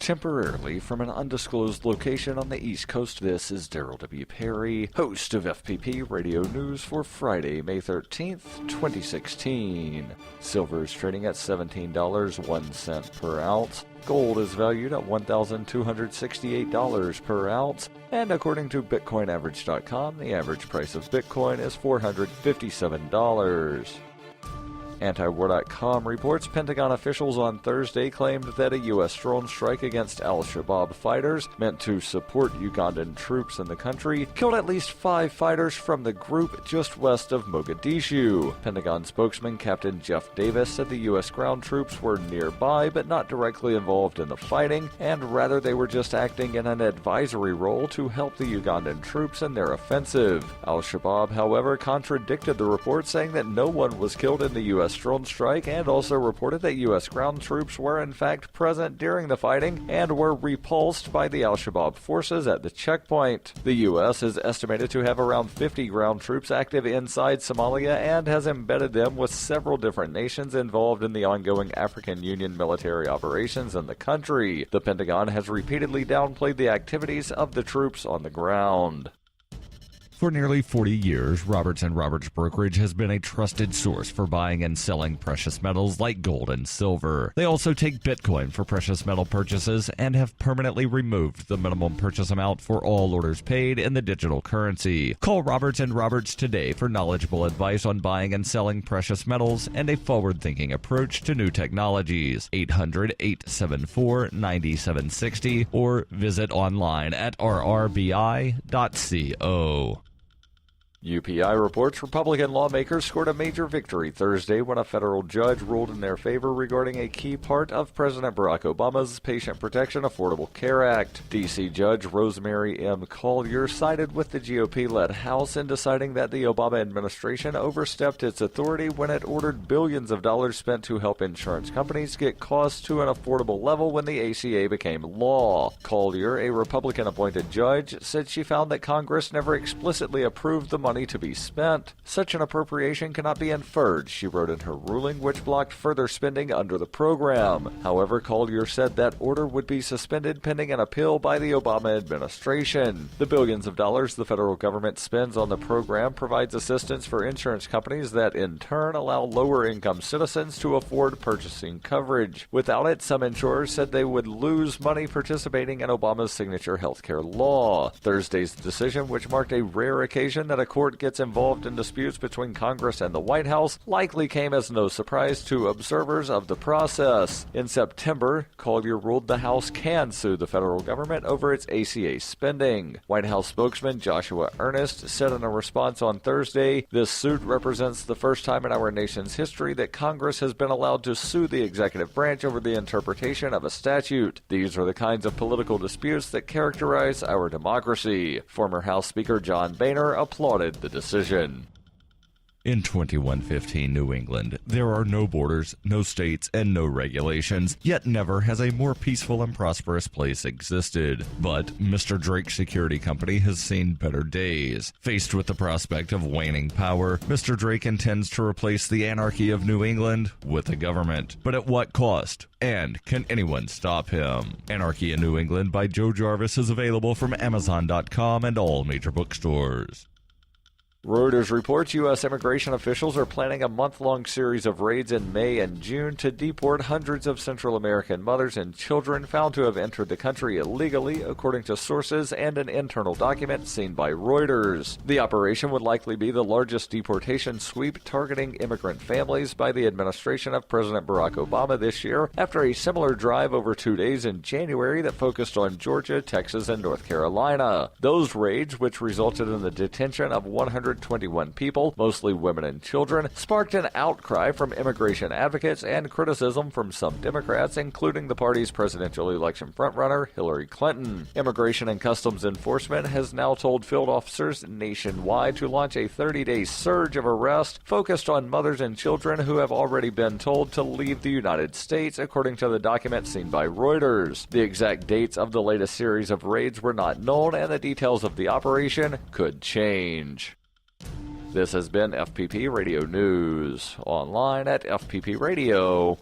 Temporarily from an undisclosed location on the East Coast, this is Daryl W. Perry, host of FPP Radio News for Friday, May 13th, 2016. Silver is trading at $17.01 per ounce. Gold is valued at $1,268 per ounce. And according to BitcoinAverage.com, the average price of Bitcoin is $457. Antiwar.com reports Pentagon officials on Thursday claimed that a U.S. drone strike against al-Shabaab fighters meant to support Ugandan troops in the country killed at least 5 fighters from the group just west of Mogadishu. Pentagon spokesman Captain Jeff Davis said the U.S. ground troops were nearby but not directly involved in the fighting, and rather they were just acting in an advisory role to help the Ugandan troops in their offensive. Al-Shabaab, however, contradicted the report, saying that no one was killed in the U.S. drone strike, and also reported that U.S. ground troops were in fact present during the fighting and were repulsed by the al-Shabaab forces at the checkpoint. The U.S. is estimated to have around 50 ground troops active inside Somalia and has embedded them with several different nations involved in the ongoing African Union military operations in the country. The Pentagon has repeatedly downplayed the activities of the troops on the ground. For nearly 40 years, Roberts & Roberts Brokerage has been a trusted source for buying and selling precious metals like gold and silver. They also take Bitcoin for precious metal purchases and have permanently removed the minimum purchase amount for all orders paid in the digital currency. Call Roberts & Roberts today for knowledgeable advice on buying and selling precious metals and a forward-thinking approach to new technologies. 800-874-9760 or visit online at rrbi.co. UPI reports Republican lawmakers scored a major victory Thursday when a federal judge ruled in their favor regarding a key part of President Barack Obama's Patient Protection Affordable Care Act. D.C. Judge Rosemary M. Collier sided with the GOP-led House in deciding that the Obama administration overstepped its authority when it ordered billions of dollars spent to help insurance companies get costs to an affordable level when the ACA became law. Collier, a Republican-appointed judge, said she found that Congress never explicitly approved the money to be spent. Such an appropriation cannot be inferred, she wrote in her ruling, which blocked further spending under the program. However, Collier said that order would be suspended pending an appeal by the Obama administration. The billions of dollars the federal government spends on the program provides assistance for insurance companies that in turn allow lower-income citizens to afford purchasing coverage. Without it, some insurers said they would lose money participating in Obama's signature healthcare law. Thursday's decision, which marked a rare occasion that a court gets involved in disputes between Congress and the White House, likely came as no surprise to observers of the process. In September, Collier ruled the House can sue the federal government over its ACA spending. White House spokesman Joshua Earnest said in a response on Thursday, "This suit represents the first time in our nation's history that Congress has been allowed to sue the executive branch over the interpretation of a statute. These are the kinds of political disputes that characterize our democracy." Former House Speaker John Boehner applauded the decision. In 2115 New England, there are no borders, no states, and no regulations, yet never has a more peaceful and prosperous place existed. But Mr. Drake's security company has seen better days. Faced with the prospect of waning power, Mr. Drake intends to replace the anarchy of New England with a government. But at what cost? And can anyone stop him? Anarchy in New England by Joe Jarvis is available from Amazon.com and all major bookstores. Reuters reports U.S. immigration officials are planning a month-long series of raids in May and June to deport hundreds of Central American mothers and children found to have entered the country illegally, according to sources and an internal document seen by Reuters. The operation would likely be the largest deportation sweep targeting immigrant families by the administration of President Barack Obama this year, after a similar drive over 2 days in January that focused on Georgia, Texas, and North Carolina. Those raids, which resulted in the detention of 121 people, mostly women and children, sparked an outcry from immigration advocates and criticism from some Democrats, including the party's presidential election frontrunner Hillary Clinton. Immigration and Customs Enforcement has now told field officers nationwide to launch a 30-day surge of arrests focused on mothers and children who have already been told to leave the United States, according to the document seen by Reuters. The exact dates of the latest series of raids were not known, and the details of the operation could change. This has been FPP Radio News, online at fppradio.com.